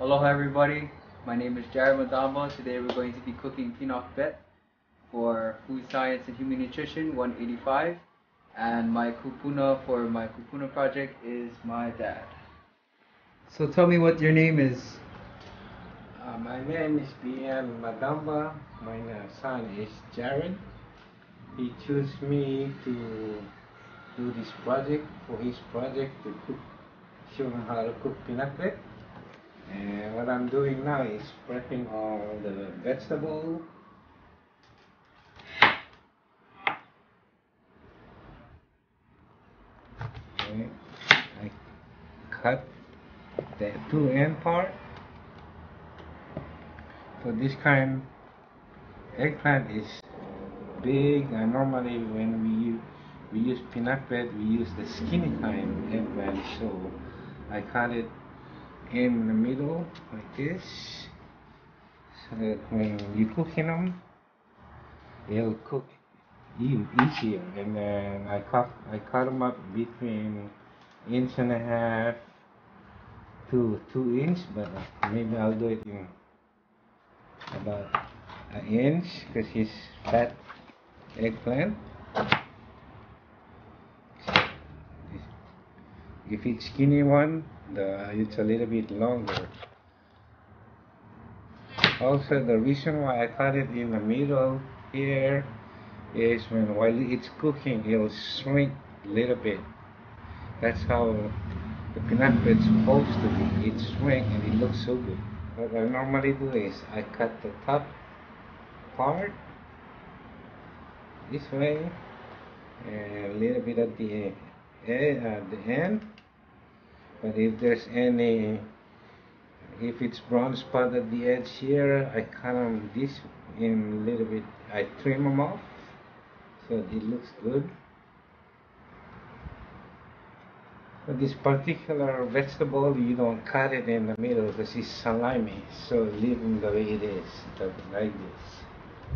Aloha everybody, my name is Jared Madamba. Today we're going to be cooking pinakbet for Food Science and Human Nutrition 185, and my Kupuna for my Kupuna project is my dad. So tell me what your name is. My name is PM Madamba. My son is Jared. He chose me to do this project for his project to cook, show him how to cook pinakbet. And what I'm doing now is prepping all the vegetable. Okay. I cut the two end part. So this kind eggplant is big, and normally when we use pinakbet, we use the skinny kind eggplant. So I cut it in the middle like this, so that when you cooking them, it'll cook even easier. And then I cut them up between 1.5 inches to 2 inches, but maybe I'll do it in about 1 inch because it's fat eggplant. If it's skinny one, it's a little bit longer. Also, the reason why I cut it in the middle here is while it's cooking, it'll shrink a little bit. That's how the pinakbet's supposed to be. It shrink and it looks so good. What I normally do is I cut the top part this way and a little bit at the end. But if there's if it's brown spot at the edge here, I cut them this in a little bit. I trim them off so it looks good. But this particular vegetable, you don't cut it in the middle because it's salami, so leave them the way it is, like this.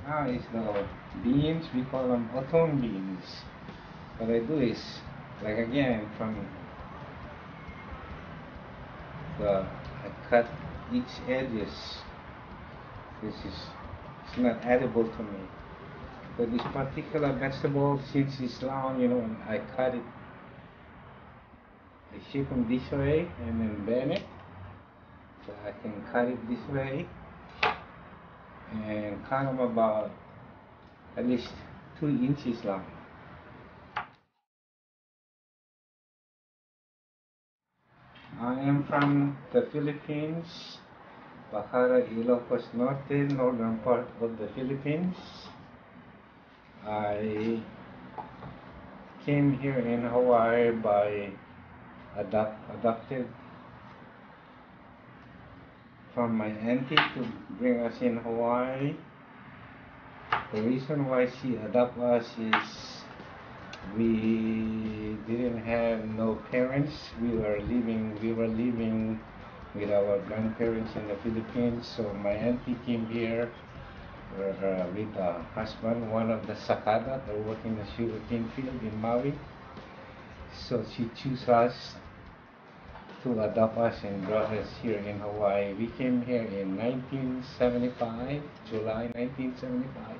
Now it's the beans, we call them autumn beans. What I do is, like again, I cut each edges. It's not edible to me. But this particular vegetable, since it's long, I cut it. I shape them this way and then bend it. So I can cut it this way and cut them about at least 2 inches long. I am from the Philippines, Bacara, Ilocos Norte, northern part of the Philippines. I came here in Hawaii by adopted from my auntie to bring us in Hawaii. The reason why she adopted us is we didn't have no parents. We were living with our grandparents in the Philippines. So my auntie came here with her husband, one of the sakada that work in the sugarcane field in Maui. So she chose us to adopt us and brought us here in Hawaii. We came here in 1975, July 1975.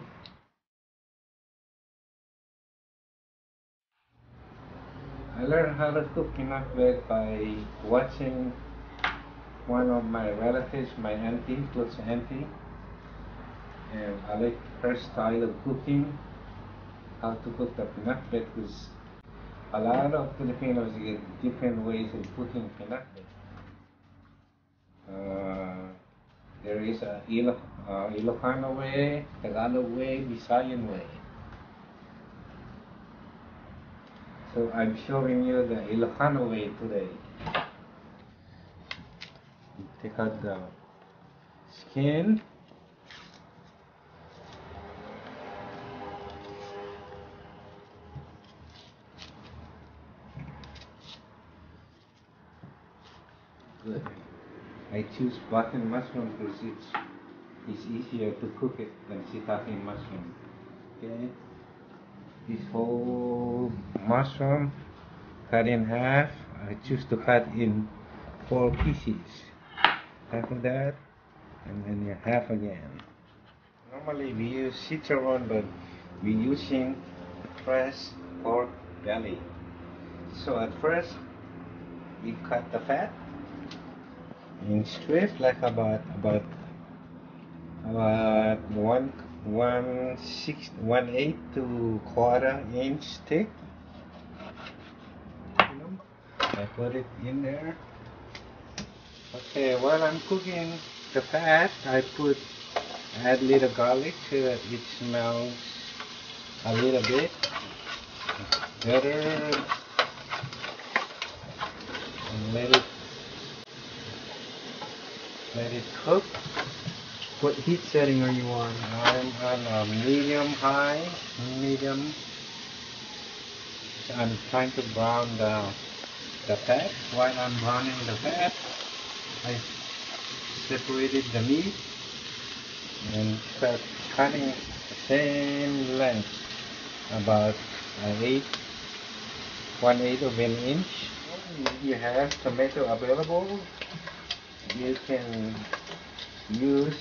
I learned how to cook pinakbet by watching one of my relatives, my auntie, close auntie, and I like her style of cooking, how to cook the pinakbet, because a lot of Filipinos get different ways of cooking pinakbet. There is a Ilocano way, Tagalog way, Visayan way. So I'm showing you the Ilocano way today. You take out the skin. Good. I choose button mushroom because it's easier to cook it than shiitake mushroom. Okay. This whole mushroom cut in half. I choose to cut in 4 pieces. half of that, and then you half again. Normally we use citron, but we're using fresh pork belly. So at first we cut the fat in strips, like about one eighth to quarter inch thick. I put it in there. Okay, while I'm cooking the fat, add little garlic so that it smells a little bit better, and let it cook. What heat setting are you on? I'm on a medium high, medium. I'm trying to brown the fat. While I'm browning the fat, I separated the meat and start cutting the same length, about an 1/8 of an inch. If you have tomato available, you can use.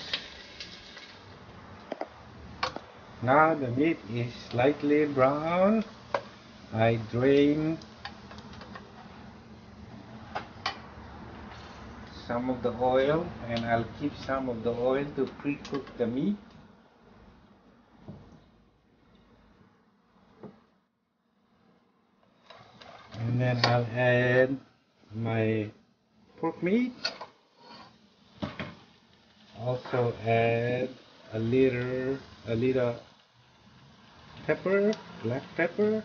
Now the meat is slightly brown. I drain some of the oil, and I'll keep some of the oil to pre-cook the meat. And then I'll add my pork meat. Also add a little pepper, black pepper.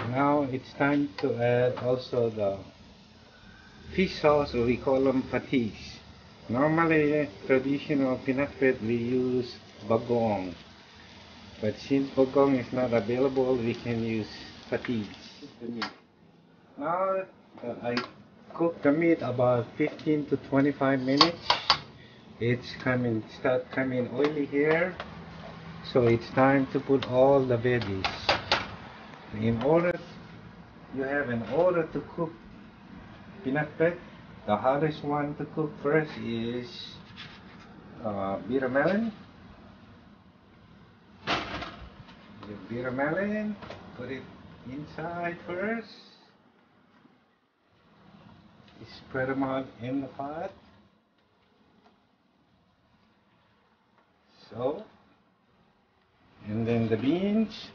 Now it's time to add also the fish sauce, or we call them patis. Normally, traditional pinakbet, we use bagong. But since bagong is not available, we can use patis. Now I cook the meat about 15 to 25 minutes. Start coming oily here. So it's time to put all the veggies. In order to cook pinakbet, the hardest one to cook first is bitter melon. The bitter melon, put it inside first. Spread them out in the pot. So, and then the beans.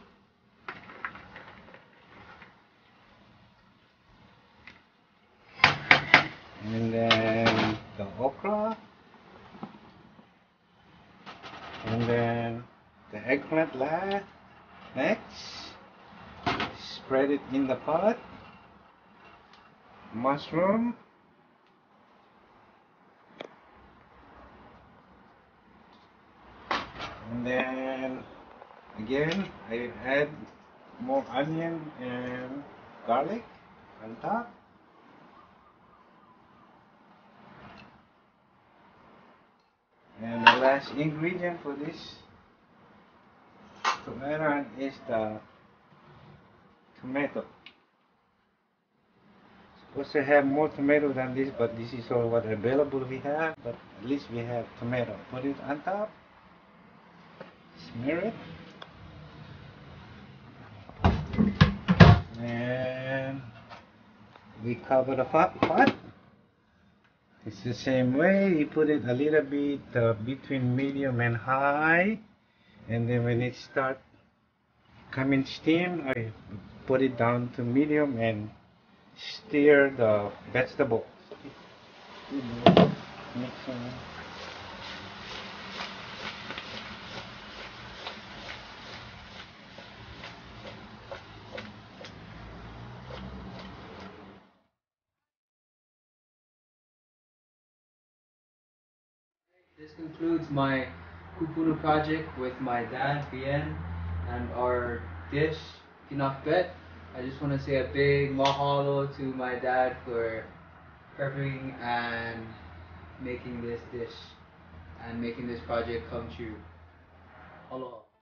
And then the okra. And then the eggplant next. Spread it in the pot. Mushroom. And then again I add more onion and garlic on top. And the last ingredient for this tomato is the tomato. Supposed to have more tomato than this, but this is all what available we have. But at least we have tomato. Put it on top. Smear it. And we cover the pot. It's the same way. You put it a little bit between medium and high. And then when it starts coming steam, I put it down to medium and stir the vegetables. Mixing. This concludes my Kupuna project with my dad, Bien, and our dish, pinakbet. I just want to say a big mahalo to my dad for preparing and making this dish and making this project come true. Aloha.